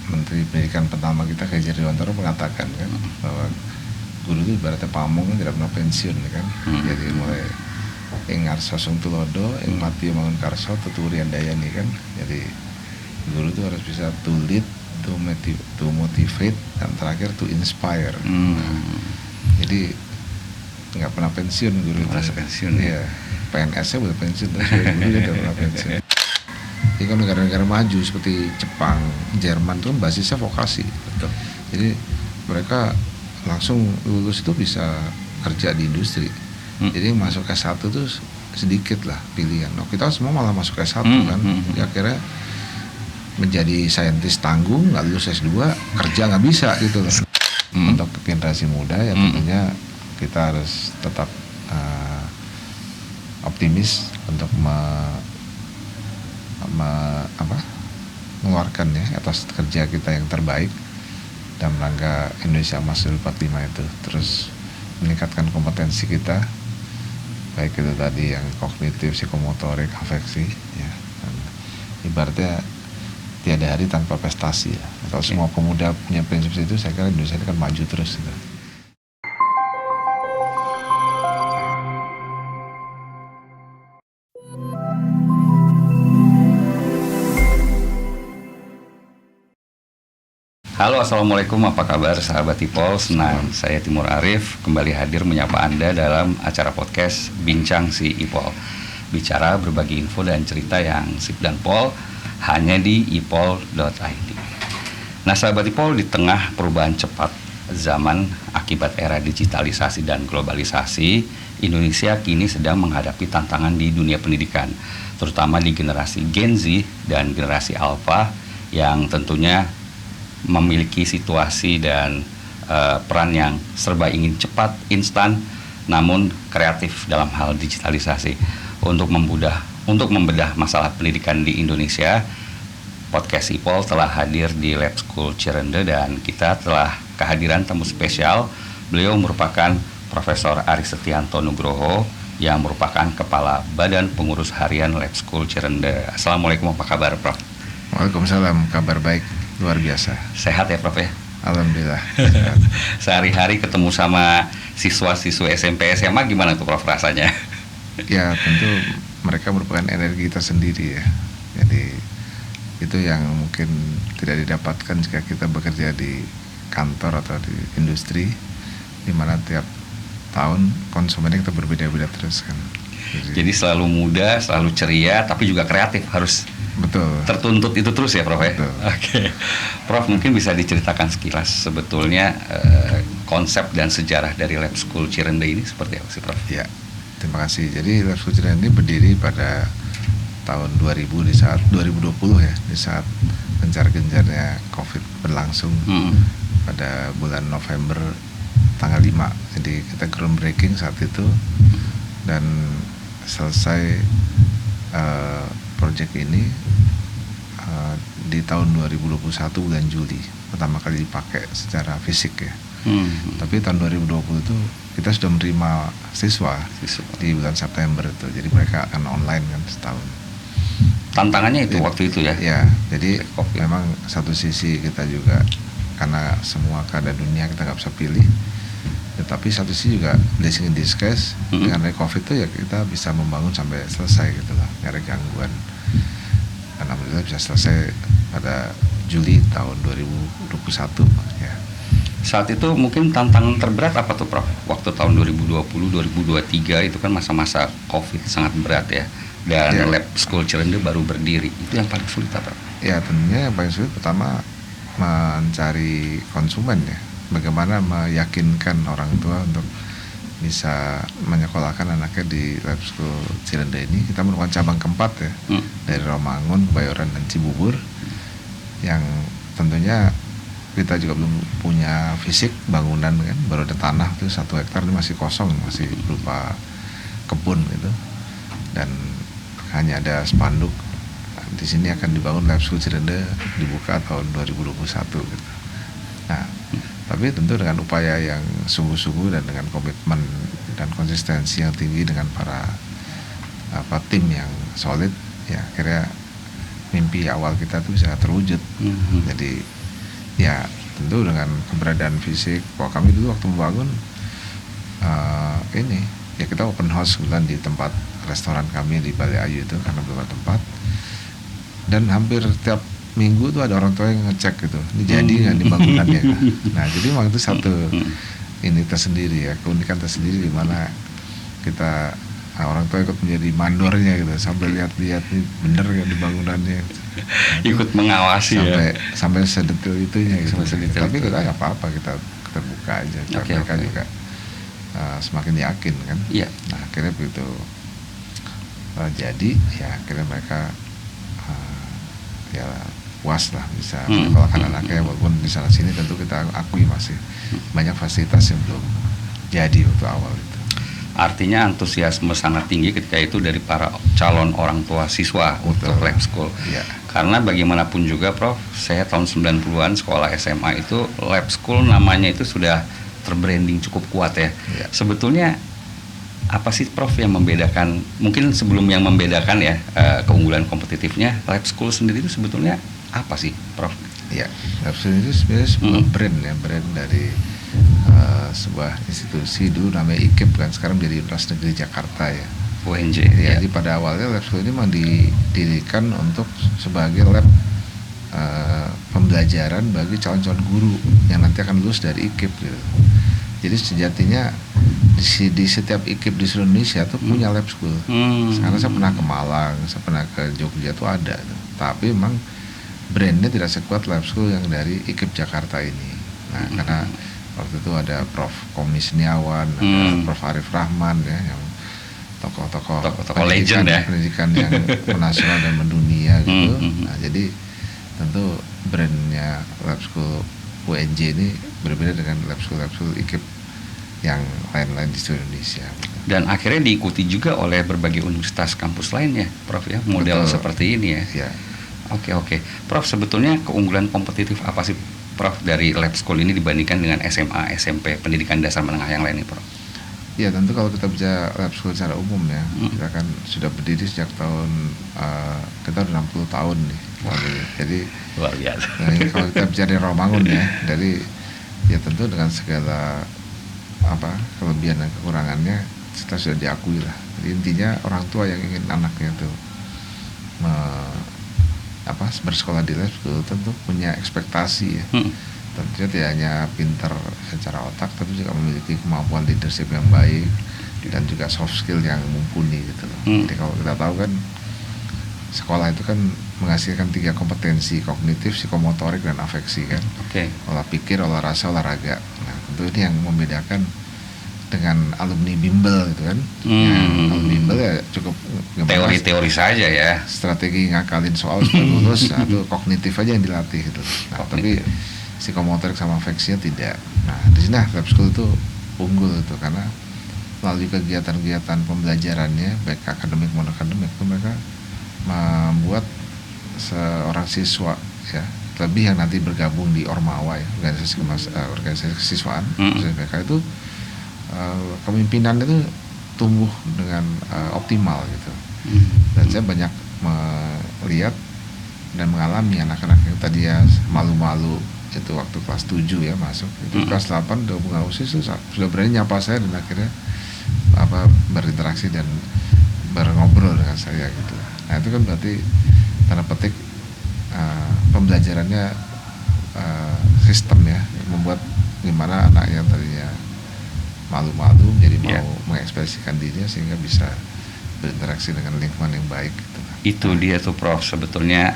Menteri Pendidikan pertama kita K.J. Dirgantoro mengatakan kan bahwa guru itu ibaratnya pamong kan tidak pernah pensiun kan. Jadi mulai ing ngarsa sung tulodo, ing mati mangun karso, tuturi andayani kan. Jadi guru itu harus bisa to lead, to motivate, dan terakhir to inspire. Jadi nggak pernah pensiun guru itu. Merasa pensiun ya. PNS-nya boleh pensiun, tapi guru dia tidak pernah pensiun. Jadi kan negara-negara maju seperti Jepang, Jerman itu kan basisnya vokasi. Betul. Jadi mereka langsung lulus itu bisa kerja di industri. Jadi masuk S1 itu sedikit lah pilihan. Nah, kita semua malah masuk S1 kan. Jadi akhirnya menjadi saintis tanggung, nggak lulus S2, kerja nggak bisa gitu loh. Untuk generasi muda ya tentunya kita harus tetap optimis untuk mengeluarkan ya atas kerja kita yang terbaik dalam rangka Indonesia Emas 2045 itu, terus meningkatkan kompetensi kita baik itu tadi yang kognitif, psikomotorik, afeksi ya. Dan ibaratnya tiada hari tanpa prestasi ya. Kalau semua pemuda punya prinsip itu, saya kira Indonesia akan maju terus gitu. Halo, assalamualaikum, apa kabar sahabat IPOL? Senang saya Timur Arif kembali hadir menyapa Anda dalam acara podcast Bincang si IPOL. Bicara berbagi info dan cerita yang sip dan pol hanya di ipol.id. Nah sahabat IPOL, di tengah perubahan cepat zaman akibat era digitalisasi dan globalisasi, Indonesia kini sedang menghadapi tantangan di dunia pendidikan, terutama di generasi Gen Z dan generasi Alpha yang tentunya memiliki situasi dan peran yang serba ingin cepat, instan, namun kreatif dalam hal digitalisasi. Untuk membedah masalah pendidikan di Indonesia, podcast IPOL telah hadir di Lab School Cirende dan kita telah kehadiran tamu spesial. Beliau merupakan Profesor Aris Setianto Nugroho yang merupakan Kepala Badan Pengurus Harian Lab School Cirende. Assalamualaikum, apa kabar Prof? Waalaikumsalam, kabar baik. Luar biasa. Sehat ya Prof ya? Alhamdulillah. Sehari-hari ketemu sama siswa-siswa SMP SMA gimana tuh Prof rasanya? Ya tentu mereka merupakan energi kita sendiri ya. Jadi itu yang mungkin tidak didapatkan jika kita bekerja di kantor atau di industri, di mana tiap tahun konsumennya kita berbeda-beda terus kan. Jadi selalu muda, selalu ceria, tapi juga kreatif, harus betul. Tertuntut itu terus ya Prof ya? Oke. Prof, mungkin bisa diceritakan sekilas sebetulnya konsep dan sejarah dari Lab School Cirende ini seperti apa sih Prof? Ya, terima kasih. Jadi Lab School Cirende ini berdiri pada tahun 2000 di saat 2020 ya, di saat gencar-gencarnya COVID berlangsung pada bulan November tanggal 5. Jadi kita groundbreaking saat itu dan selesai proyek ini di tahun 2021 bulan Juli pertama kali dipakai secara fisik ya. Tapi tahun 2020 itu kita sudah menerima siswa di bulan September itu, jadi mereka akan online kan setahun. Tantangannya itu waktu itu ya? Ya, jadi memang satu sisi kita juga karena semua keadaan dunia kita nggak bisa pilih, tetapi satu sisi juga blessing in disguise dengan COVID itu ya kita bisa membangun sampai selesai gitu lah, nggak ada gangguan. Dan alhamdulillah bisa selesai pada Juli tahun 2021 ya. Saat itu mungkin tantangan terberat apa tuh Prof? Waktu tahun 2020-2023 itu kan masa-masa COVID sangat berat ya. Dan ya. Lab School Cirende baru berdiri, itu yang paling sulit apa? Ya tentunya yang paling sulit pertama mencari konsumen ya. Bagaimana meyakinkan orang tua untuk bisa menyekolahkan anaknya di Lab School Cirende ini. Kita merupakan cabang keempat ya, dari Romangun, Kebayoran, dan Cibubur, yang tentunya kita juga belum punya fisik bangunan kan, baru ada tanah itu 1 hektar ini masih kosong, masih berupa kebun gitu, dan hanya ada spanduk di sini akan dibangun Lab School Cirende, dibuka tahun 2021 gitu. Nah, tapi tentu dengan upaya yang sungguh-sungguh dan dengan komitmen dan konsistensi yang tinggi dengan para tim yang solid, ya akhirnya mimpi awal kita itu bisa terwujud. Jadi Ya tentu dengan keberadaan fisik. Kalau kami dulu waktu membangun ini ya kita open house kebetulan di tempat restoran kami di Bale Ayu itu karena belum ada tempat, dan hampir tiap minggu tuh ada orang tua yang ngecek gitu, ini jadi nggak di bangunannya. Nah jadi memang itu satu ini tersendiri ya, keunikan tersendiri di mana kita orang tua ikut menjadi mandornya gitu, sampai lihat-lihat nih bener nggak di bangunannya. Ikut mengawasi sampai sedetil itunya gitu. Sampai sedetil Tapi itu. kita nggak apa-apa, kita terbuka aja. Mereka juga semakin yakin kan. Iya. Nah akhirnya begitu jadi ya akhirnya mereka ya puas lah bisa menyekolahkan anaknya, walaupun di sana sini tentu kita akui masih banyak fasilitas yang belum jadi waktu awal itu. Artinya antusiasme sangat tinggi ketika itu dari para calon orang tua siswa untuk lab school. Ya. Karena bagaimanapun juga Prof, saya tahun 90-an sekolah SMA itu lab school namanya itu sudah terbranding cukup kuat ya. Sebetulnya apa sih Prof yang membedakan, mungkin sebelum yang membedakan ya keunggulan kompetitifnya, lab school sendiri itu sebetulnya apa sih Prof? Ya, lab school itu sebenarnya sebuah brand ya, brand dari sebuah institusi dulu namanya IKIP kan, sekarang menjadi Universitas Negeri Jakarta ya. UNJ. Ya, jadi pada awalnya lab school ini memang didirikan untuk sebagai lab pembelajaran bagi calon-calon guru yang nanti akan lulus dari IKIP gitu. Jadi sejatinya di setiap IKIP di seluruh Indonesia tuh punya lab school. Sekarang saya pernah ke Malang, saya pernah ke Jogja tuh ada tuh. Tapi memang brandnya tidak sekuat lab school yang dari IKIP Jakarta ini. Nah karena waktu itu ada Prof. Komi Seniawan, ada Prof. Arif Rahman ya, yang tokoh-tokoh legend ya, pendidikan yang nasional dan mendunia gitu. Nah jadi tentu brandnya lab school UNJ ini berbeda dengan lab school IKIP yang lain-lain di seluruh Indonesia. Dan akhirnya diikuti juga oleh berbagai universitas kampus lainnya, Prof ya, model Betul. seperti ini ya. Ya. Oke. Prof, sebetulnya keunggulan kompetitif apa sih Prof dari lab school ini dibandingkan dengan SMA, SMP, pendidikan dasar menengah yang lainnya, Prof? Ya tentu kalau kita bicara lab school secara umum ya, kita kan sudah berdiri sejak tahun kita udah 60 tahun nih. Jadi luar biasa. Nah, kalau kita bicara di Romangun ya, dari ya tentu dengan segala kelebihan dan kekurangannya kita sudah diakui lah. Jadi intinya orang tua yang ingin anaknya tuh bersekolah di lab school tentu punya ekspektasi ya. Tentunya tidak hanya pintar secara otak, tapi juga memiliki kemampuan leadership yang baik dan juga soft skill yang mumpuni gitu loh. Jadi kalau kita tahu kan sekolah itu kan menghasilkan 3 kompetensi, kognitif, psikomotorik, dan afeksi kan. Olah pikir, olah rasa, olahraga. Nah tentu ini yang membedakan dengan alumni bimbel gitu kan. Alumni bimbel ya cukup teori-teori saja ya, strategi ngakalin soal supaya lulus, atau kognitif aja yang dilatih gitu. Nah tapi psikomotorik sama afeksinya tidak. Nah di sini lab school itu unggul itu karena melalui kegiatan-kegiatan pembelajarannya baik akademik maupun akademik itu mereka membuat seorang siswa ya, lebih yang nanti bergabung di Ormawa ya, organisasi kesiswaan, mereka itu kepemimpinan itu tumbuh dengan optimal gitu. Dan saya banyak melihat dan mengalami anak-anak yang tadi ya malu-malu itu waktu kelas 7 ya masuk, itu kelas 8 udah bunga usis itu sudah berani nyapa saya dan akhirnya berinteraksi dan ngobrol dengan saya gitu. Nah itu kan berarti tanda petik pembelajarannya sistem ya, membuat gimana anak yang tadinya malu-malu jadi mau mengekspresikan dirinya sehingga bisa berinteraksi dengan lingkungan yang baik gitu. Itu dia tuh Prof, sebetulnya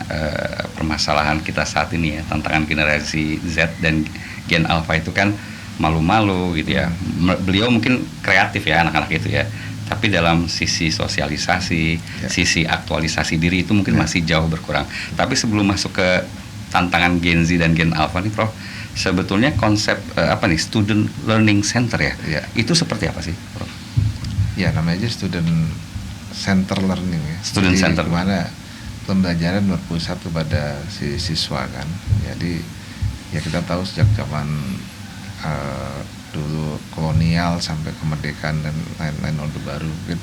permasalahan kita saat ini ya, tantangan generasi Z dan Gen Alpha itu kan malu-malu gitu ya. Beliau mungkin kreatif ya anak-anak itu ya, tapi dalam sisi sosialisasi, sisi aktualisasi diri itu mungkin masih jauh berkurang. Tapi sebelum masuk ke tantangan Gen Z dan Gen Alpha nih Prof, sebetulnya konsep student learning center ya, itu seperti apa sih Prof? Ya namanya aja student center learning ya. Student jadi center. Gimana pembelajaran berpusat kepada si siswa kan. Jadi ya kita tahu sejak zaman dulu kolonial sampai kemerdekaan dan lain-lain Orde Baru mungkin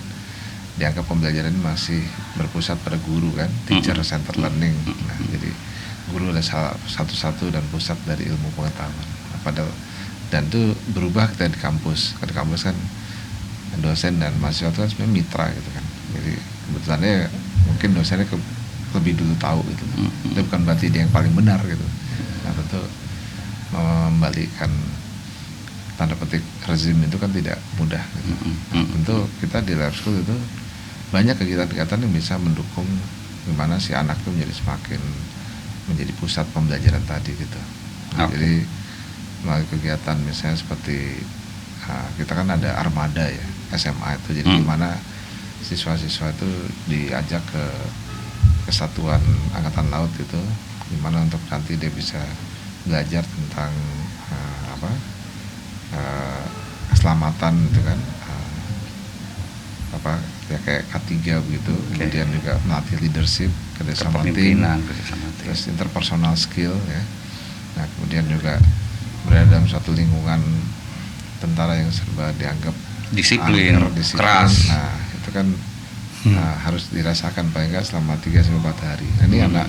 dianggap pembelajaran ini masih berpusat pada guru kan, teacher center learning. Nah jadi guru adalah satu-satu dan pusat dari ilmu pengetahuan. Padahal dan itu berubah kita di kampus. Di kampus kan dosen dan mahasiswa itu kan sebenarnya mitra gitu kan. Jadi kebetulannya mungkin dosennya lebih dulu tahu gitu. Itu bukan berarti dia yang paling benar gitu. Nah tentu membalikan tanda petik rezim itu kan tidak mudah gitu. Nah, tentu kita di lab school itu banyak kegiatan-kegiatan yang bisa mendukung gimana si anak itu menjadi pusat pembelajaran tadi gitu. Nah, jadi melalui kegiatan misalnya seperti kita kan ada armada ya SMA itu, jadi gimana siswa-siswa itu diajak ke kesatuan angkatan laut itu, gimana untuk nanti dia bisa belajar tentang keselamatan itu kan, ya kayak K3 begitu. Kemudian juga melatih leadership, kerjasama tim, terus interpersonal skill ya. Nah kemudian juga berada dalam suatu lingkungan tentara yang serba dianggap disiplin, keras. Nah itu kan harus dirasakan paling nggak selama 3-4 hari. Nah, ini anak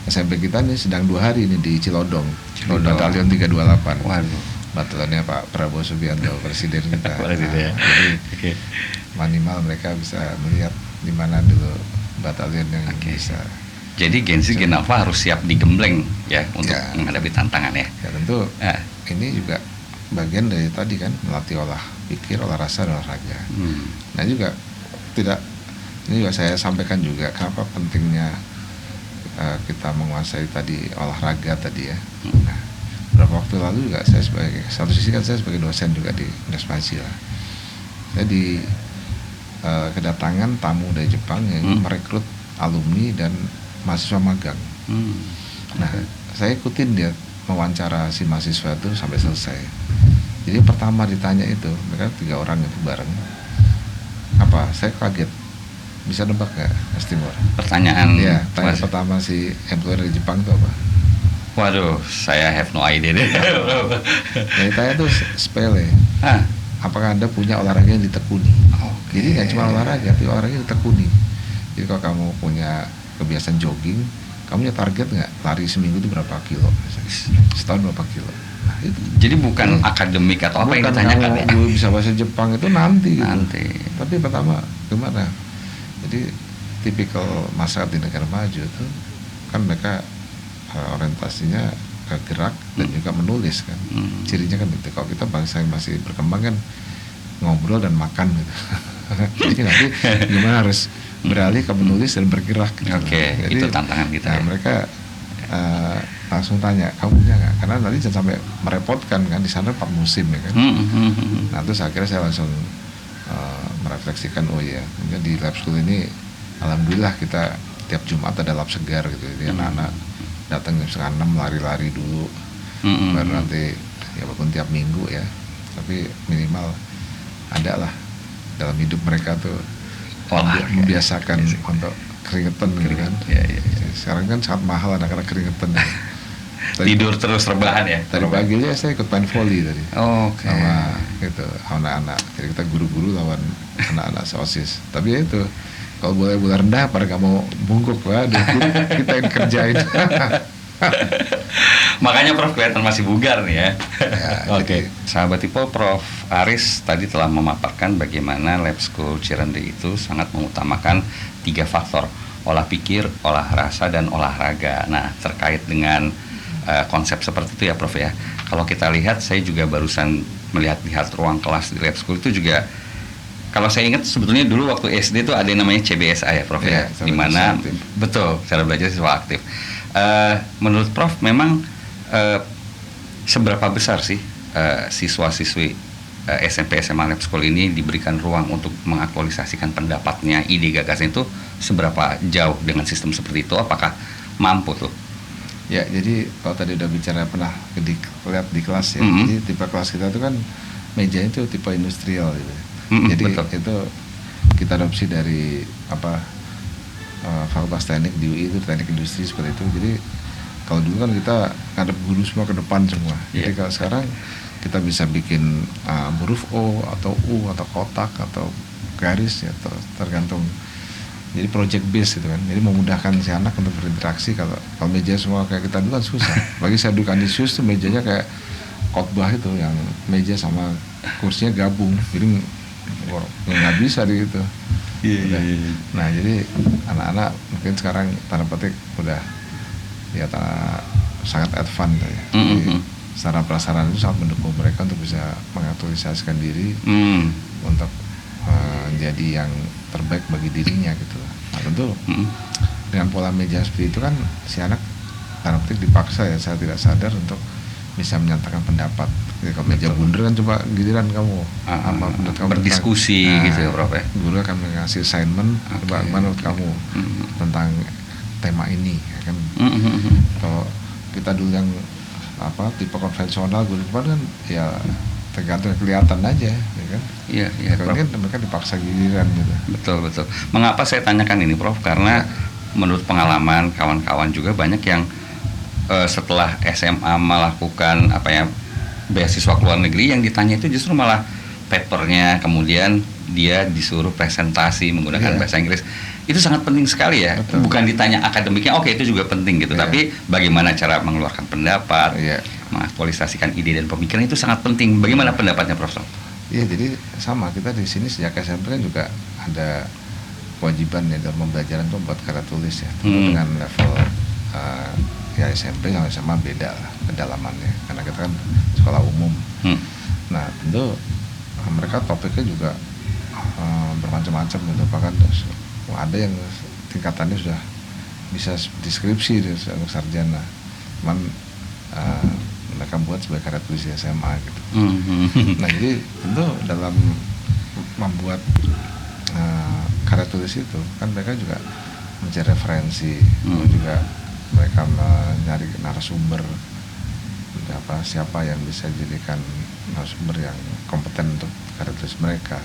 SMP kita ini sedang 2 hari ini di Cilodong. Batalion 328. Waduh. Batalionnya Pak Prabowo Subianto, presiden kita. Jadi minimal mereka bisa melihat di mana dulu batalion yang bisa. Jadi Gen Z Gen Alpha harus siap digembleng ya untuk menghadapi tantangan ya. Ya tentu ini juga bagian dari tadi kan, melatih olah pikir, olah rasa, dan olahraga. Nah juga ini juga saya sampaikan juga kenapa pentingnya kita menguasai tadi olahraga tadi ya. Nah beberapa waktu lalu juga saya sebagai satu sisi kan saya sebagai dosen juga di Universitas lah. Saya kedatangan tamu dari Jepang yang merekrut alumni dan mahasiswa magang. Nah, saya ikutin dia mewawancara si mahasiswa itu sampai selesai. Jadi pertama ditanya itu, mereka 3 orang itu bareng. Saya kaget. Bisa nebak nggak, Mas Timur? Pertanyaan. Iya, tanya pertama si employer dari Jepang itu apa? Waduh, saya have no idea deh. Yang ditanya tuh sepele. Apakah Anda punya olahraga yang ditekuni? Jadi nggak cuma olahraga, tapi olahraga yang ditekuni. Jadi kalau kamu punya kebiasaan jogging, kamu punya target nggak lari seminggu itu berapa kilo? Setahun berapa kilo? Nah, itu. Jadi bukan akademik atau apa yang ditanyakan ya? Gue bisa bahasa Jepang itu nanti. Tapi pertama gimana? Jadi tipikal masyarakat di negara maju itu kan mereka orientasinya gerak dan juga menulis kan. Cirinya kan itu. Kalau kita bangsa yang masih berkembang kan ngobrol dan makan gitu. Jadi nanti gimana harus beralih ke menulis dan bergerak gitu. Jadi, itu tantangan kita. Nah, mereka langsung tanya, kamu punya nggak? Karena nanti jangan sampai merepotkan kan, di sana 4 musim ya kan. Nah terus akhirnya saya langsung merefleksikan, oh iya, di lab school ini alhamdulillah kita tiap Jumat ada lab segar gitu. Jadi anak-anak datang jam 5:30 lari-lari dulu, baru nanti ya walaupun tiap minggu ya, tapi minimal ada lah dalam hidup mereka tuh membiasakan untuk keringetan gitu kan. Sekarang kan sangat mahal anak-anak keringetan. Tidur terus rebahan ya. Tadi paginya saya ikut main volley tadi. Sama gitu anak-anak. Jadi kita guru-guru lawan anak-anak sosis. Tapi ya itu kalau boleh bola rendah pada nggak mau bungkuk, waduh kita yang kerjain. Makanya Prof kelihatan masih bugar nih ya. Sahabat Ipol, Prof Aris tadi telah memaparkan bagaimana lab school Cirende itu sangat mengutamakan 3 faktor: olah pikir, olah rasa, dan olahraga. Nah terkait dengan konsep seperti itu ya Prof ya. Kalau kita lihat, saya juga barusan melihat ruang kelas di lab school itu juga. Kalau saya ingat sebetulnya dulu waktu SD itu ada yang namanya CBSA ya Prof ya, di mana betul cara belajar siswa aktif. Menurut Prof memang seberapa besar sih siswa-siswi SMP SMA lab school ini diberikan ruang untuk mengaktualisasikan pendapatnya, ide gagasan itu seberapa jauh dengan sistem seperti itu? Apakah mampu tuh? Ya, jadi kalau tadi udah bicara pernah lihat di kelas ya, jadi tipe kelas kita itu kan mejanya itu tipe industrial gitu. Jadi betul. Itu kita adopsi dari Fakultas Teknik di UI itu teknik industri seperti itu. Jadi kalau dulu kan kita ngadep guru semua ke depan semua. Jadi kalau sekarang kita bisa bikin huruf O atau U atau kotak atau garis ya, tergantung Jadi project base gitu kan. Jadi memudahkan si anak untuk berinteraksi. Kalau meja semua kayak kita dulu kan susah. Bagi saya dulu kanisius tuh mejanya kayak khotbah itu, yang meja sama kursinya gabung. Jadi nggak bisa gitu. Nah jadi anak-anak mungkin sekarang tanda petik udah ya sangat advance ya. Jadi secara prasarana itu sangat mendukung mereka untuk bisa mengaktualisasikan diri untuk menjadi yang terbaik bagi dirinya gitu. Nah tentu dengan pola meja seperti itu kan si anak tanda petik dipaksa ya, saya tidak sadar untuk bisa menyatakan pendapat. Jadi kalau meja bundar kan coba giliran kamu apa menurut kamu berdiskusi tentang, gitu ya Prof ya. Guru akan mengasih assignment, coba menurut kamu tentang tema ini ya kan. Kalau kita dulu yang apa tipe konvensional guru depan kan ya tergantung kelihatan aja ya kan. Iya Kalau ini kan mereka dipaksa giliran gitu. Betul. Mengapa saya tanyakan ini Prof? Karena menurut pengalaman kawan-kawan juga banyak yang setelah SMA melakukan beasiswa ke luar negeri, yang ditanya itu justru malah papernya, kemudian dia disuruh presentasi menggunakan bahasa Inggris. Itu sangat penting sekali ya. Betul. Bukan ditanya akademiknya, oke itu juga penting gitu, tapi bagaimana cara mengeluarkan pendapat, mengaktualisasikan ide dan pemikiran itu sangat penting. Bagaimana pendapatnya Profesor? Iya, jadi sama, kita di sini sejak SMP kan juga ada kewajiban ya dalam pembelajaran itu membuat karya tulis ya. Dengan level ya SMP sama SMA beda lah kedalamannya, karena kita kan sekolah umum. Nah tentu mereka topiknya juga bermacam-macam gitu, bahkan ada yang tingkatannya sudah bisa deskripsi untuk sarjana, cuman mereka buat sebagai karya tulis di SMA gitu. Nah jadi tentu dalam membuat karya tulis itu kan mereka juga mencari referensi, juga mereka mencari narasumber, siapa yang bisa dijadikan narasumber yang kompeten untuk karya tulis mereka.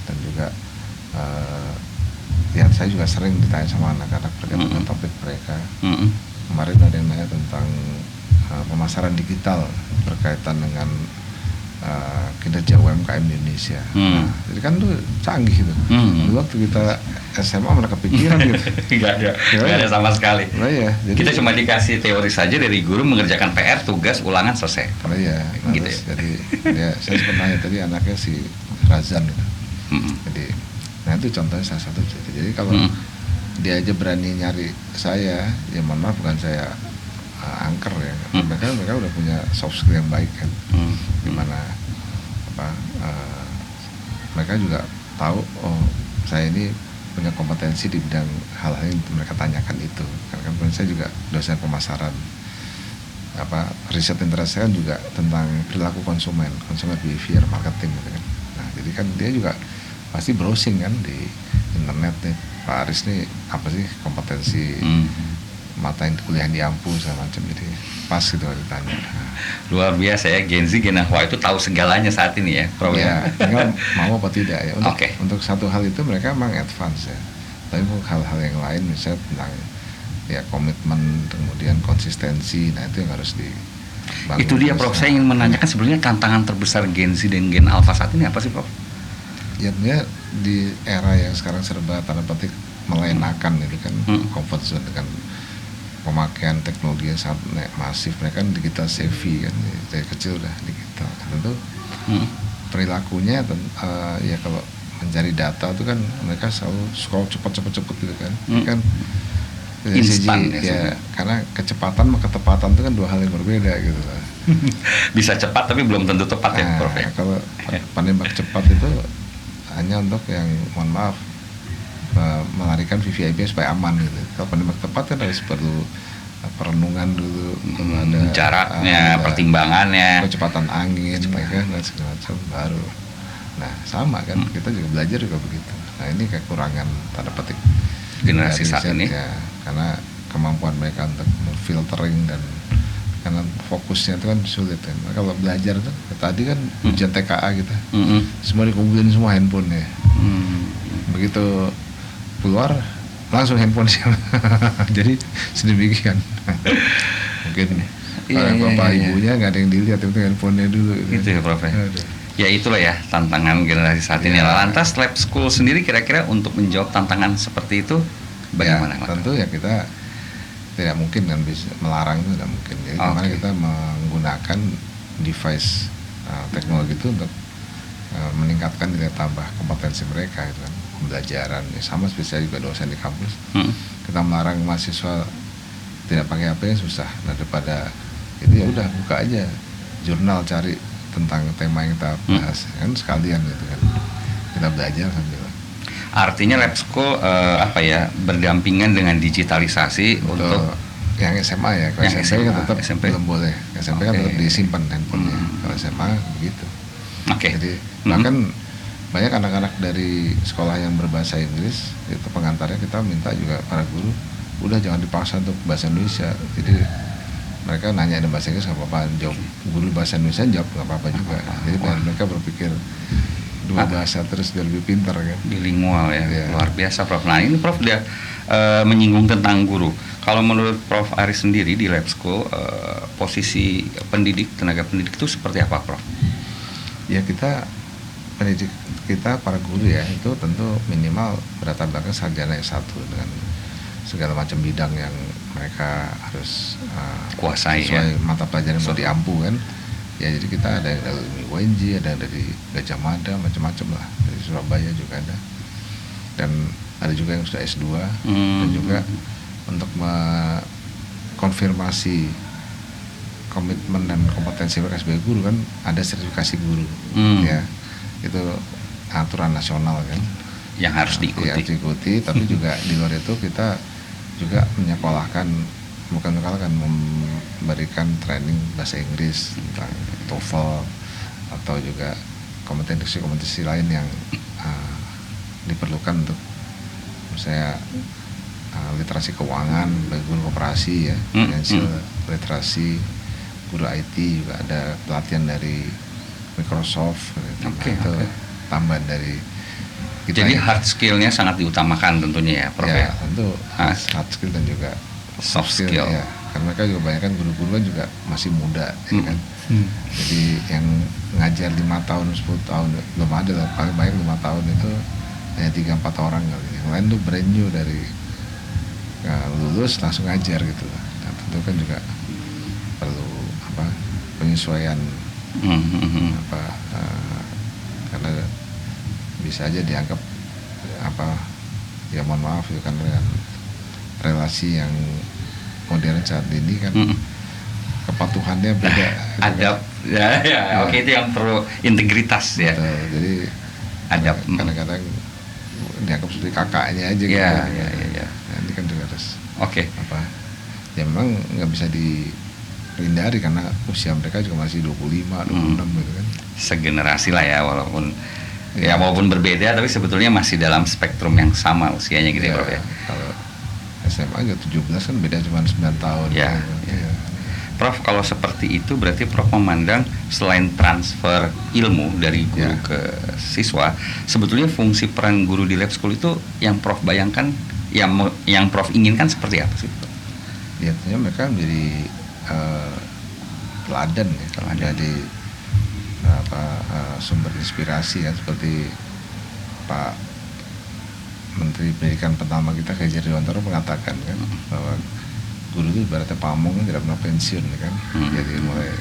Dan juga ya saya juga sering ditanya sama anak-anak berkaitan dengan topik mereka. Kemarin ada yang nanya tentang pemasaran digital berkaitan dengan kinerja UMKM di Indonesia. Nah, jadi kan itu canggih gitu. Dulu waktu kita SMA mana kepikiran gitu. Gak ada sama sekali. Nah, ya, jadi, kita cuma dikasih teori saja dari guru, mengerjakan PR, tugas, ulangan, selesai. Iya. Nah, gitu ya. Jadi ya, saya sempat nanya tadi anaknya si Razan gitu. Jadi, nah itu contohnya salah satu. Jadi kalau dia aja berani nyari saya, ya mohon maaf bukan saya angker ya. Mereka udah punya soft skill yang baik kan. Dimana mereka juga tahu saya ini punya kompetensi di bidang hal-hal yang mereka tanyakan itu. Karena kan saya juga dosen pemasaran. Riset interest saya kan juga tentang perilaku konsumen, consumer behavior marketing gitu kan. Nah, jadi kan dia juga pasti browsing kan di internet nih, Pak Aris nih apa sih kompetensi mata yang kuliah di Ampu segala macam, jadi pas gitu ditanya. Luar biasa ya, Gen Z, Gen Alpha itu tahu segalanya saat ini ya, Prof. Ya, tinggal mau apa tidak ya. Untuk satu hal itu mereka memang advance ya. Tapi untuk hal-hal yang lain misalnya tentang ya komitmen, kemudian konsistensi, nah itu yang harus dibangun. Itu dia Prof, saya ingin menanyakan sebenarnya tantangan terbesar Gen Z dan Gen Alpha saat ini apa sih Prof? Ya sebenarnya di era yang sekarang serba tanda petik melenakan itu kan, comfort zone dengan pemakaian teknologi yang sangat masif. Mereka kan digital savvy kan, dari kecil udah digital. Tentu perilakunya ya kalau mencari data itu kan mereka selalu scroll cepet gitu kan. Kan instan ya, karena kecepatan sama ketepatan itu kan dua hal yang berbeda gitu lah. Bisa cepat tapi belum tentu tepat ya Prof ya. Kalau penembak cepat itu hanya untuk yang mohon maaf melarikan VVIP supaya aman gitu. Kalau penembak tepat kan harus perlu perenungan dulu, ada jaraknya, pertimbangannya, kecepatan angin, kan, dan segala macam baru. Nah sama kan, kita juga belajar juga begitu. Nah ini kekurangan tanda petik generasi saat ini ya, karena kemampuan mereka untuk filtering dan karena fokusnya itu kan sulit kan. Kalau belajar tuh tadi kan ujian TKA gitu, semua dikumpulin semua handphonenya. Begitu keluar langsung handphone sih. Jadi sedemikian. Mungkin bapak ibunya nggak ada yang dilihat, itu handphonenya dulu. Gitu ya Prof. Ya itulah ya tantangan generasi saat ini. Ya. Lantas lab school sendiri kira-kira untuk menjawab tantangan seperti itu bagaimana? Ya, tentu ya kita tidak mungkin kan bisa melarang, itu tidak mungkin. Jadi gimana kita menggunakan device teknologi itu untuk meningkatkan nilai tambah kompetensi mereka gitu kan, pembelajaran ya, sama spesial juga dosen di kampus. Kita melarang mahasiswa tidak pakai HP susah. Nah, daripada itu ya udah buka aja jurnal, cari tentang tema yang kita bahas kan sekalian gitu kan, kita belajar sambil. Artinya lab school berdampingan dengan digitalisasi untuk yang SMA ya. Kalau yang SMP kan tetap SMP belum boleh. SMP kan tetap disimpan handphonenya. Kalau SMA begitu. Jadi bahkan banyak anak-anak dari sekolah yang berbahasa Inggris itu pengantarnya kita minta juga para guru udah jangan dipaksa untuk bahasa Indonesia. Jadi mereka nanya ada bahasa Inggris nggak apa-apa, jawab guru bahasa Indonesia jawab nggak apa-apa juga. Jadi mereka berpikir dua bahasa terus biar lebih pintar kan. Bilingual ya, luar biasa Prof. Nah ini Prof dia menyinggung tentang guru. Kalau menurut Prof. Aris sendiri di lab school posisi tenaga pendidik itu seperti apa Prof? Ya pendidik kita para guru ya itu tentu minimal berlatar belakang sarjana S1 dengan segala macam bidang yang mereka harus kuasai sesuai mata pelajaran yang mau diampu kan. Ya jadi kita ada yang dari UNJ, ada yang dari Gajah Mada, macam-macam lah, dari Surabaya juga ada, dan ada juga yang sudah S2 dan juga untuk mengkonfirmasi komitmen dan kompetensi mereka sebagai guru kan ada sertifikasi guru ya, itu aturan nasional kan yang harus diikuti. Tapi juga di luar itu kita juga menyekolahkan, memberikan training bahasa Inggris tentang TOEFL atau juga kompetensi lain yang diperlukan untuk misalnya literasi keuangan bagi guru koperasi ya, financial literasi, guru IT juga ada pelatihan dari Microsoft itu tambahan dari kita. Jadi hard skill-nya sangat diutamakan tentunya ya Prof ya. Tentu hard skill dan juga soft skill ya. Karena mereka juga banyak kan guru-guru kan juga masih muda ya kan. Jadi yang ngajar 5 tahun 10 tahun belum ada lah, paling banyak 5 tahun itu hanya 3-4 orang kali. Yang lain tuh brand new dari lulus langsung ngajar gitu. Nah, tentu kan juga perlu penyesuaian karena bisa aja dianggap ya mohon maaf ya kan dengan relasi yang modern saat ini kan kepatuhannya beda. Adab ya. Oke, itu yang perlu integritas ya. Betul, jadi adab kadang-kadang dianggap seperti kakaknya aja gitu. Ya. Nah, ini kan juga harus ya memang nggak bisa dihindari karena usia mereka juga masih 25, 26 gitu kan. Segenerasi lah ya, walaupun berbeda tapi sebetulnya masih dalam spektrum yang sama usianya gitu ya Prof ya. Kalau SMA aja 17 kan beda cuma 9 tahun. Ya. Prof, kalau seperti itu berarti Prof memandang selain transfer ilmu dari guru ke siswa, sebetulnya fungsi peran guru di lab school itu yang Prof bayangkan, yang Prof inginkan seperti apa sih? Ya tentunya mereka menjadi teladan ya, menjadi sumber inspirasi ya, seperti Pak Menteri Pendidikan pertama kita K.J. Dewantara mengatakan kan bahwa guru itu ibaratnya pamong tidak pernah pensiun kan. Jadi mulai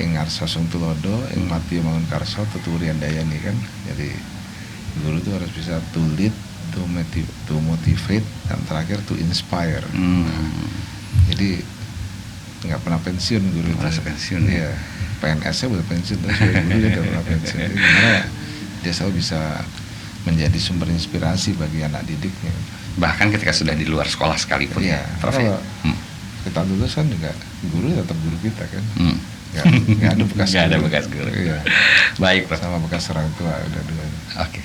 ing ngarsa sung tulodo, ing mati mangun karso, tuturian dayani kan. Jadi guru itu harus bisa to lead, to motivate, dan terakhir to inspire. Jadi nggak pernah pensiun guru itu. Merasa pensiun ya. PNS-nya udah pensiun, tapi guru dia tidak pernah pensiun. Jadi gimana dia selalu bisa menjadi sumber inspirasi bagi anak didiknya. Bahkan ketika sudah di luar sekolah sekalipun ya. Kalau kita lulus kan juga guru tetap guru kita kan. Nggak ada bekas guru. Ada bekas guru. Iya. Baik Prof. Sama bekas orang tua udah dua. Oke.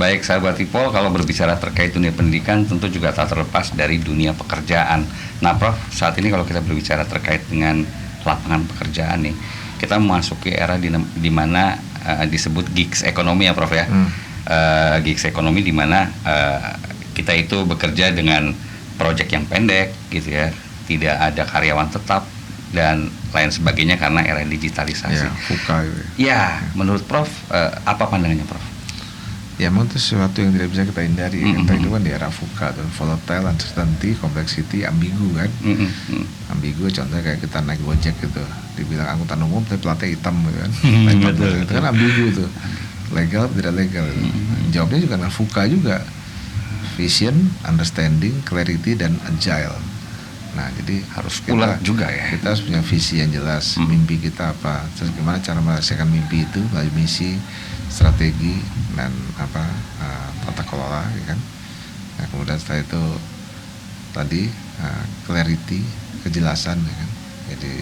Baik sahabat Ipol, kalau berbicara terkait dunia pendidikan tentu juga tak terlepas dari dunia pekerjaan. Nah Prof, saat ini kalau kita berbicara terkait dengan lapangan pekerjaan nih, kita memasuki era di mana disebut gigs ekonomi ya Prof ya. Gigs ekonomi di mana kita itu bekerja dengan proyek yang pendek gitu ya, tidak ada karyawan tetap, dan lain sebagainya karena era digitalisasi. Ya, VUCA gitu. Ya, menurut Prof, apa pandangannya Prof? Ya memang itu sesuatu yang tidak bisa kita hindari. Kita itu kan di era VUCA, volatile, uncertainty, complexity, ambigu kan. Ambigu contohnya kayak kita naik Gojek gitu, dibilang angkutan umum tapi platnya hitam gitu kan. Itu kan ambigu tuh, legal tidak legal. Jawabnya juga dengan VUCA juga, vision, understanding, clarity, dan agile. Nah jadi Harus ulet juga ya. Kita harus punya visi yang jelas, mimpi kita apa, terus gimana cara merasakan mimpi itu melalui misi, strategi, dan tata kelola, ya kan. Nah kemudian setelah itu tadi clarity, kejelasan, ya kan. Jadi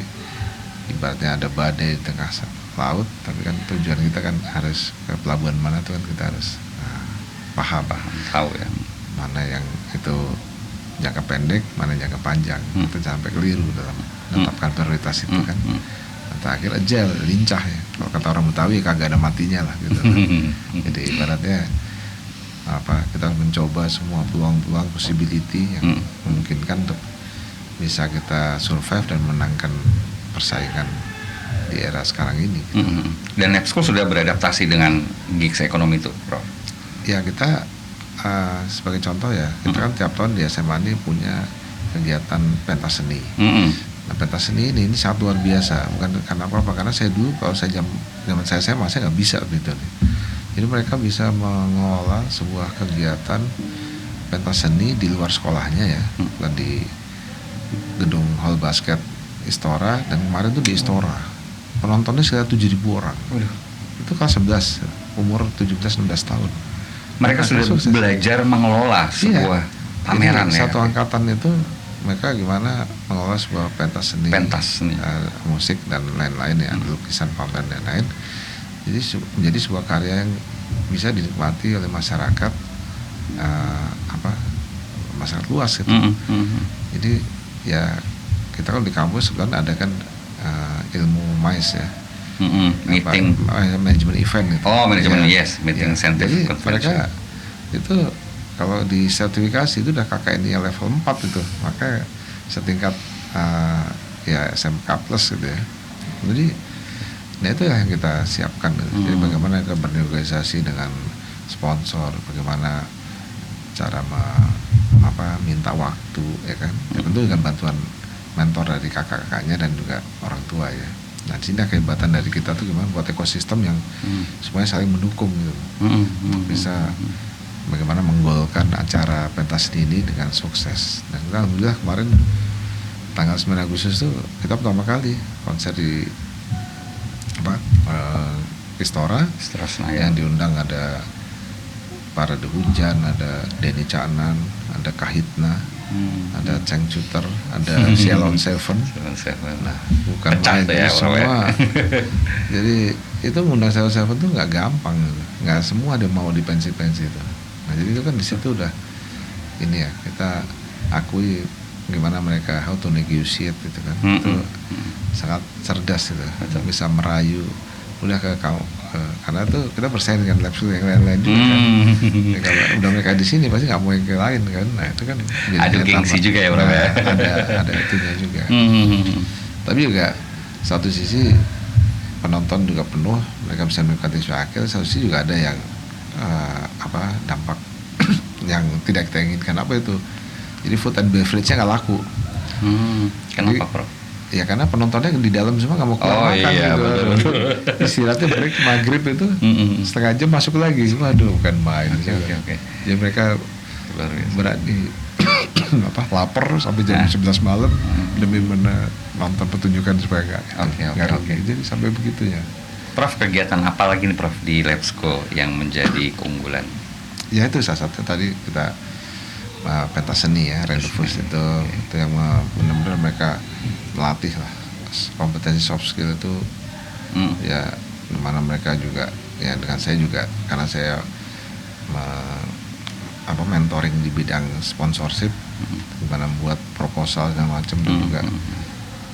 ibaratnya ada badai di tengah laut, tapi kan tujuan kita kan harus ke pelabuhan mana tuh kan kita harus paham Tahu ya. mana yang itu jangka pendek, mana jangka panjang. Kita jangan sampai keliru dalam menetapkan prioritas itu kan. Terakhir agile, lincah ya. Kalau kata orang Betawi kagak ada matinya lah gitu. Jadi ibaratnya kita mencoba semua peluang-peluang possibility yang memungkinkan untuk bisa kita survive dan menangkan persaingan di era sekarang ini gitu. Dan Lab School sudah beradaptasi dengan gigs ekonomi itu, Prof? Ya kita sebagai contoh ya, kita kan tiap tahun di SMA ini punya kegiatan pentas seni. Nah pentas seni ini sangat luar biasa, bukan karena apa-apa, karena saya dulu kalau saya zaman saya SMA saya nggak bisa gitu nih. Jadi mereka bisa mengelola sebuah kegiatan pentas seni di luar sekolahnya ya, dan di gedung hall basket Istora, dan kemarin tuh di Istora penontonnya sekitar 7.000 orang. Itu kelas 11, umur 17-16 tahun. Mereka sudah belajar mengelola sebuah pameran. Jadi, ya. satu angkatan itu mereka gimana mengelola sebuah pentas seni, musik dan lain-lain ya, lukisan, pameran dan lain. Jadi menjadi sebuah karya yang bisa dinikmati oleh masyarakat, masyarakat luas gitu. Jadi ya kita kalau di kampus kan ada kan ilmu MICE ya, meeting, manajemen event gitu. Oh manajemen meeting center. Jadi mereka itu kalau di sertifikasi itu udah KKNI level 4 itu, maka setingkat SMK plus gitu ya. Jadi nah itu yang kita siapkan gitu. Jadi bagaimana kita bernegosiasi dengan sponsor, bagaimana cara minta waktu ya kan. Ya, tentu dengan bantuan mentor dari kakak-kakaknya dan juga orang tua ya. Nah di sini kehebatan dari kita tuh gimana buat ekosistem yang semuanya saling mendukung gitu, untuk bisa bagaimana menggolkan acara pentas ini dengan sukses. Dan kita alhamdulillah kemarin tanggal 9 Agustus itu kita pertama kali konser di Istora yang diundang ada Parade Hujan, ada Denny Caknan, ada Kahitna, ada Cheng Cuter, ada Shalon Seven. Nah, bukan main ya, semua. Jadi itu mengundang Shalon Seven tuh nggak gampang, nggak semua ada mau di pensi-pensi itu. Nah jadi itu kan di situ udah ini ya, kita akui gimana mereka how to negotiate gitu kan. Itu sangat cerdas itu, bisa merayu udah ke kamu, karena tuh kita bersaing dengan lab school yang lain-lain juga kan. Ya, kalau udah mereka di sini pasti nggak mau yang ke lain kan. Nah itu kan ada gengsi juga ya bro. Ada itunya juga. Tapi juga satu sisi penonton juga penuh, mereka bisa menikmati spektakel. Satu sisi juga ada yang dampak yang tidak kita inginkan. Apa itu? Jadi food and beverage-nya nggak laku. Kenapa bro? Ya karena penontonnya di dalam semua nggak mau keluar makan gitu. Istirahatnya break maghrib itu setengah jam masuk lagi. Waduh bukan main. Okay. Jadi mereka berani lapar sampai jam 11 malam demi nonton pertunjukan supaya nggak rugi. Jadi sampai begitunya. Prof, kegiatan apa lagi nih Prof di Lab School yang menjadi keunggulan? Ya itu salah satu tadi kita pentas seni ya, Rendezvous itu yang benar-benar mereka melatih lah kompetensi soft skill itu. Ya dimana mereka juga ya dengan saya juga, karena saya mentoring di bidang sponsorship, gimana buat proposal dan macam dan juga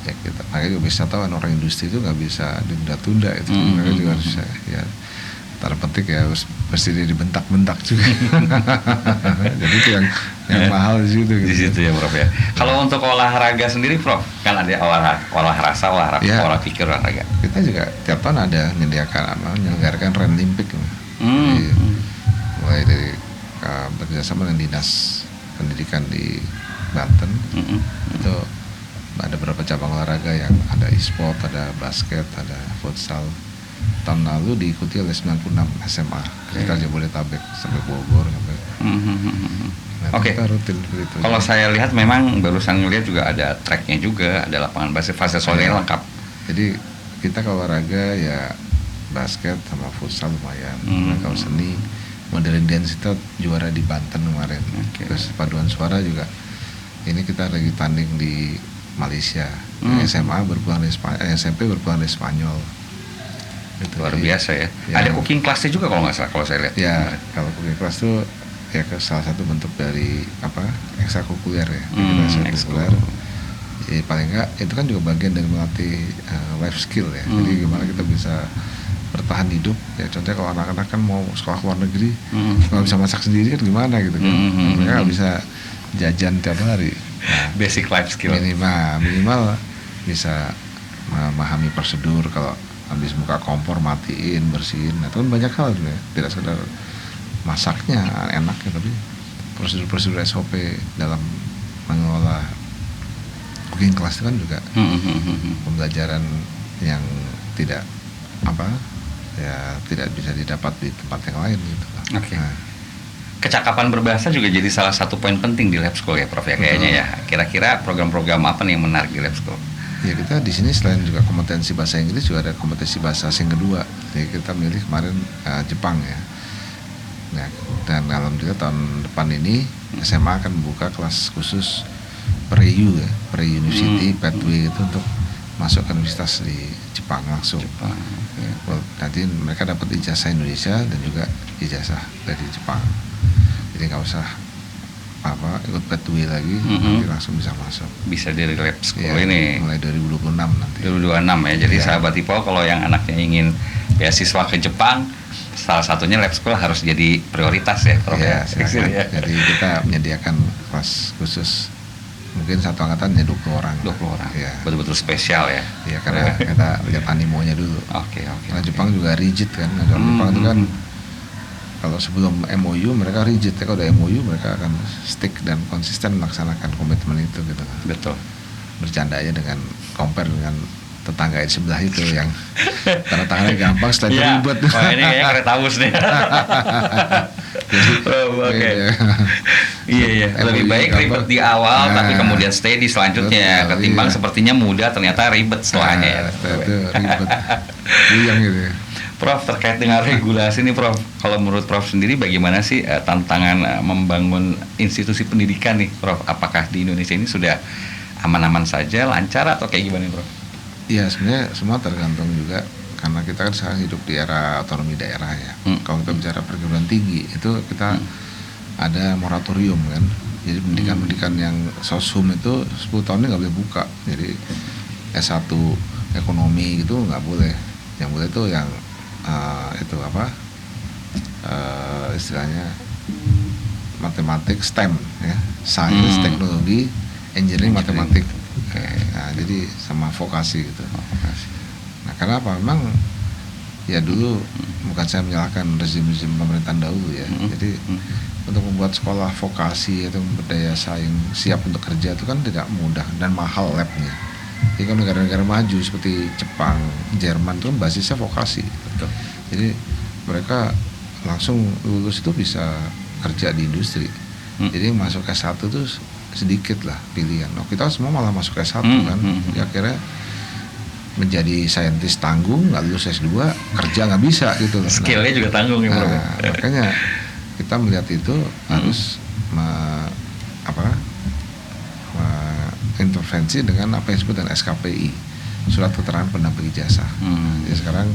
ya kita makanya juga bisa tahu kan orang industri itu nggak bisa ditunda-tunda itu. Mereka juga harus ya tanda petik ya harus mesti dibentak-bentak juga. Jadi itu yang yang mahal di situ. Di situ ya Prof ya. Kalau untuk olahraga sendiri Prof, kan ada olah rasa, olah pikir, olahraga. Kita juga tiap tahun ada menyelenggarakan Renlimpik. Jadi, mulai dari bekerjasama dengan dinas pendidikan di Banten, itu ada beberapa cabang olahraga yang ada e-sport, ada basket, ada futsal. Tahun lalu diikuti oleh 96 SMA kita Jabodetabek sampai Bogor sampai. Oke. Kita rutin begitu. Kalau saya lihat memang barusan ngelihat juga ada tracknya juga, ada lapangan basket, fasilitasnya lengkap. Jadi kita kalau olahraga ya basket sama futsal lumayan. Kalau seni modern dance itu juara di Banten kemarin. Terus paduan suara juga. Ini kita lagi tanding di Malaysia. SMA berpulang di SMP berpulang di Spanyol. Gitu. Luar biasa ya. Ada cooking classnya juga kalau nggak salah kalau saya lihat. Ya, kalau cooking class itu ya salah satu bentuk dari ekstrakurikuler ya. Ekstrakurikuler. Jadi paling nggak itu kan juga bagian dari melatih life skill ya. Jadi gimana kita bisa bertahan hidup ya. Contohnya kalau anak-anak kan mau sekolah ke luar negeri, nggak bisa masak sendiri kan gimana gitu kan. Mereka nggak bisa jajan tiap hari. Nah, basic life skill. Minimal bisa memahami prosedur kalau habis buka kompor matiin, bersihin. Nah, itu kan banyak hal sebenarnya. Tidak sekedar masaknya enaknya, tapi prosedur-prosedur SOP dalam mengelola cooking class itu kan juga pembelajaran yang tidak tidak bisa didapat di tempat yang lain gitu. Oke. Nah, kecakapan berbahasa juga jadi salah satu poin penting di Lab School ya Prof ya kayaknya ya. Kira-kira program-program apa nih yang menarik di Lab School? Ya kita di sini selain juga kompetensi bahasa Inggris juga ada kompetensi bahasa asing kedua. Jadi kita milih kemarin Jepang ya. Nah, dan alhamdulillah tahun depan ini SMA akan membuka kelas khusus pre-U ya, pre-university pathway itu untuk masuk ke universitas di Jepang langsung. Ya, nanti mereka dapat ijazah Indonesia dan juga ijazah dari Jepang. Jadi nggak usah ikut pathway lagi, nanti langsung bisa masuk. Bisa dari Lab School ya, ini. Mulai 2026 nanti. 2026 ya. Jadi sahabat IPO kalau yang anaknya ingin beasiswa ke Jepang, salah satunya Lab School harus jadi prioritas ya, Prof. Ya. Jadi kita menyediakan kelas khusus. Mungkin satu angkatan ya 20 orang. 20 orang. Ya. Betul-betul spesial ya. Iya, karena kita lihat animonya dulu. Oke. Karena Jepang juga rigid kan. Nah, Jepang itu kan kalau sebelum MOU mereka rigid ya, kalau udah MOU mereka akan stick dan konsisten melaksanakan komitmen itu gitu. Betul. Bercanda aja dengan compare dengan tetangga di sebelah itu yang tanda tangannya gampang, setelah itu ribet. Wah, ini kayaknya kereta bus nih. Iya. Lebih baik ribet di awal, tapi kemudian steady selanjutnya. Ketimbang sepertinya mudah, ternyata ribet setelahnya ya. Itu ribet. Yang gitu ya. Prof, terkait dengan regulasi nih Prof, kalau menurut Prof sendiri bagaimana sih tantangan membangun institusi pendidikan nih Prof? Apakah di Indonesia ini sudah aman-aman saja, lancar atau kayak gimana Prof? Iya, sebenarnya semua tergantung juga karena kita kan sekarang hidup di era otonomi daerah ya. Kalau kita bicara perguruan tinggi itu kita ada moratorium kan. Jadi pendidikan-pendidikan yang soshum itu 10 tahun ini nggak boleh buka. Jadi S1 ekonomi gitu nggak boleh. Yang boleh itu yang istilahnya matematik STEM ya, sains, teknologi, engineering, matematik. Nah, jadi sama vokasi gitu. Nah, karena apa? Memang ya dulu bukan saya menyalahkan rezim pemerintahan dahulu ya. Jadi untuk membuat sekolah vokasi atau berdaya saing siap untuk kerja itu kan tidak mudah dan mahal labnya. Jadi kan negara-negara maju seperti Jepang, Jerman itu kan basisnya vokasi. Betul. Jadi mereka langsung lulus itu bisa kerja di industri. Jadi masuk S1 itu sedikit lah pilihan. Kita semua malah masuk S1 kan. Ya akhirnya menjadi saintis tanggung, nggak lulus S2, kerja nggak bisa gitu. Skillnya juga tanggung ya Bro. Makanya kita melihat itu harus intervensi dengan apa yang disebut dengan SKPI, surat keterangan pendamping ijazah. Jadi sekarang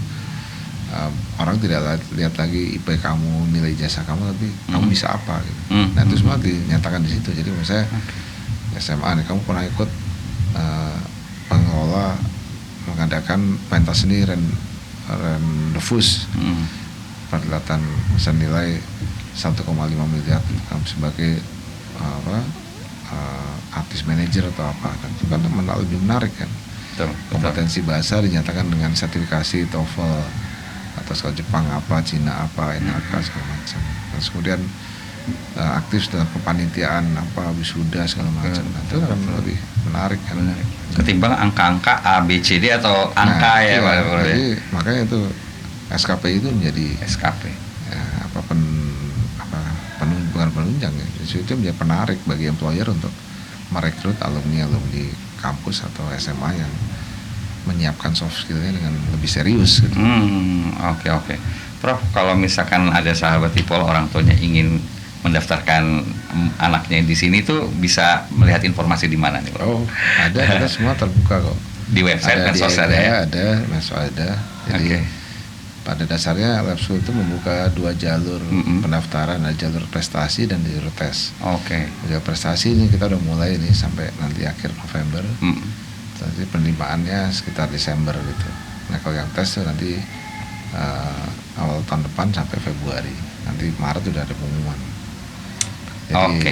orang tidak lihat lagi IP kamu, nilai ijazah kamu, tapi kamu bisa apa gitu. Nah itu semua dinyatakan di situ. Jadi misalnya SMA nih, kamu pernah ikut pengelola mengadakan pentas seni Rendezvous, perhelatan senilai 1,5 miliar, kamu sebagai artis manajer atau apa kan, itu kan lebih menarik kan. Betul. Kompetensi bahasa dinyatakan dengan sertifikasi TOEFL atau sekolah Jepang apa, Cina apa, NHK segala macam. Terus kemudian aktif dalam kepanitiaan apa, wisuda segala macam. Nah, itu kan lebih menarik kan. Ketimbang angka-angka A, B, C, D atau angka ya, Pak. Jadi makanya itu SKP itu menjadi SKP. Ya, bukan penunjang ya. Itu menjadi penarik bagi employer untuk merekrut alumni kampus atau SMA yang menyiapkan soft skillnya dengan lebih serius gitu. Oke. Prof, kalau misalkan ada sahabat IPOL orang tuanya ingin mendaftarkan anaknya di sini tuh bisa melihat informasi di mana nih, Prof? Oh, ada, kita semua terbuka kok. Di website medsos ada ya? Ada, medsos ada. Jadi pada dasarnya Lab School itu membuka 2 jalur pendaftaran, ada jalur prestasi dan jalur tes. Jalur prestasi ini kita udah mulai nih sampai nanti akhir November. Nanti penerimaannya sekitar Desember gitu. Nah kalau yang tes tuh nanti awal tahun depan sampai Februari. Nanti Maret udah ada pengumuman. Jadi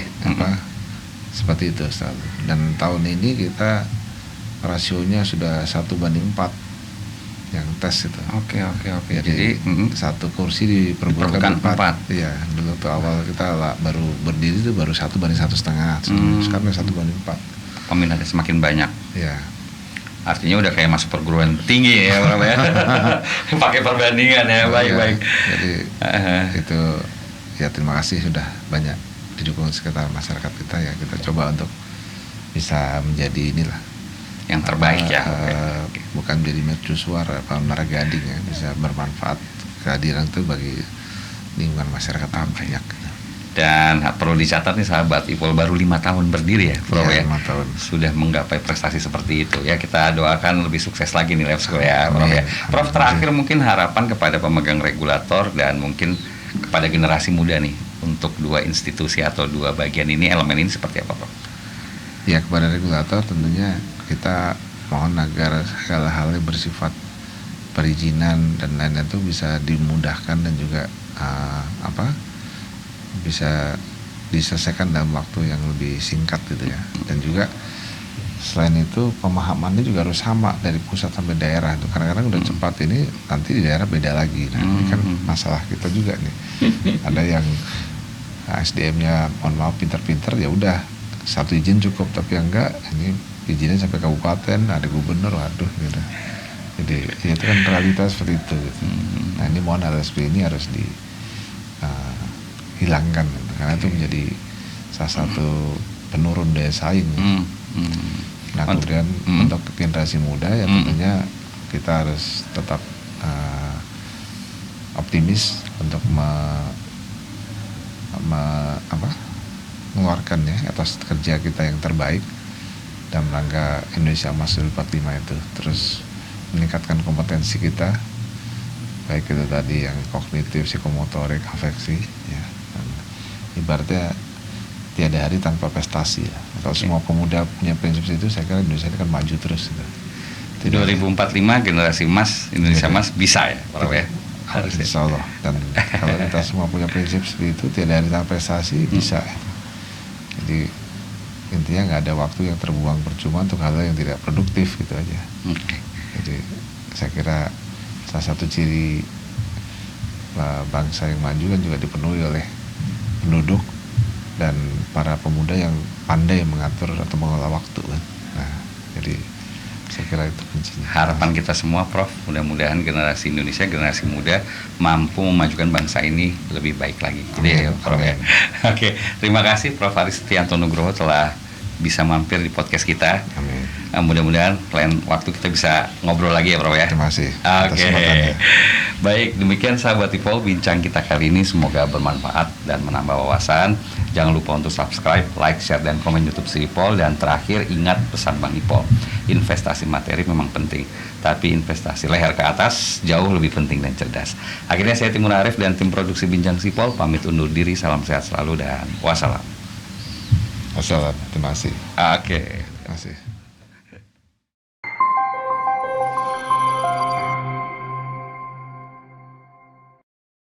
seperti itu selalu. Dan tahun ini kita rasionya sudah 1:4 yang tes itu. Oke. Jadi satu kursi diperbuatkan 4. Iya, dulu tuh awal kita baru berdiri itu baru 1:1,5. Sekarang udah 1:4. Peminatnya semakin banyak. Iya. Artinya udah kayak masuk perguruan tinggi ya, Bro ya. Pakai perbandingan ya, baik. Jadi itu ya terima kasih sudah banyak didukung sekitar masyarakat kita ya. Kita coba untuk bisa menjadi inilah yang terbaik ya. Bukan menjadi mercusuar apa Menara Gading ya, bisa bermanfaat kehadiran itu bagi lingkungan masyarakat banyak. Dan perlu dicatat nih sahabat, IPOL baru 5 tahun berdiri ya, Prof ya. 5 tahun. Sudah menggapai prestasi seperti itu ya. Kita doakan lebih sukses lagi nih Lab School ya, Prof ya. Prof, terakhir mungkin harapan kepada pemegang regulator dan mungkin kepada generasi muda nih untuk 2 institusi atau 2 bagian ini, elemen ini seperti apa, Prof? Ya, kepada regulator tentunya kita mohon agar segala hal yang bersifat perizinan dan lain-lain itu bisa dimudahkan dan juga bisa diselesaikan dalam waktu yang lebih singkat gitu ya. Dan juga selain itu pemahamannya juga harus sama dari pusat sampai daerah. Itu kadang-kadang udah cepat ini, nanti di daerah beda lagi. Nah ini kan masalah kita juga nih. Ada yang SDM-nya mohon maaf pinter-pinter, ya udah 1 izin cukup, tapi yang enggak ini izinnya sampai kabupaten, ada gubernur, waduh gitu. Jadi ya itu kan realitas seperti itu gitu. Nah ini mohon RSP ini harus hilangkan gitu. Karena itu menjadi salah satu penurun daya saing. Nah kemudian untuk generasi muda ya tentunya kita harus tetap optimis untuk mengeluarkan ya atas kerja kita yang terbaik dalam rangka Indonesia Emas 2045 itu, terus meningkatkan kompetensi kita baik itu tadi yang kognitif, psikomotorik, afeksi ya. Dan ibaratnya tiada hari tanpa prestasi ya. Kalau semua pemuda punya prinsip itu, saya kira Indonesia akan maju terus gitu. 2045 generasi emas Indonesia Emas bisa ya, Prof ya. Harus insya Allah. Dan kalau kita semua punya prinsip seperti itu, tiada hari tanpa prestasi bisa. Jadi intinya nggak ada waktu yang terbuang percuma untuk hal yang tidak produktif gitu aja. Jadi saya kira salah satu ciri bangsa yang maju kan juga dipenuhi oleh penduduk dan para pemuda yang pandai mengatur atau mengelola waktu kan. Nah, jadi saya kira itu kuncinya. Harapan kita semua, Prof, mudah-mudahan generasi Indonesia, generasi muda mampu memajukan bangsa ini lebih baik lagi. Jadi ya, Prof ya. Oke, terima kasih Prof Aris Setianto Nugroho telah bisa mampir di podcast kita. Amin. Mudah-mudahan lain waktu kita bisa ngobrol lagi ya, Prof ya. Terima kasih. Oke. Baik, demikian sahabat IPOL bincang kita kali ini, semoga bermanfaat dan menambah wawasan. Jangan lupa untuk subscribe, like, share, dan komen YouTube si IPOL. Dan terakhir ingat pesan Bang IPOL, investasi materi memang penting, tapi investasi leher ke atas jauh lebih penting dan cerdas. Akhirnya saya Timur Arif dan tim produksi Bincang Sipol pamit undur diri. Salam sehat selalu dan wassalam. Wassalam. Terima kasih. Oke. Terima kasih.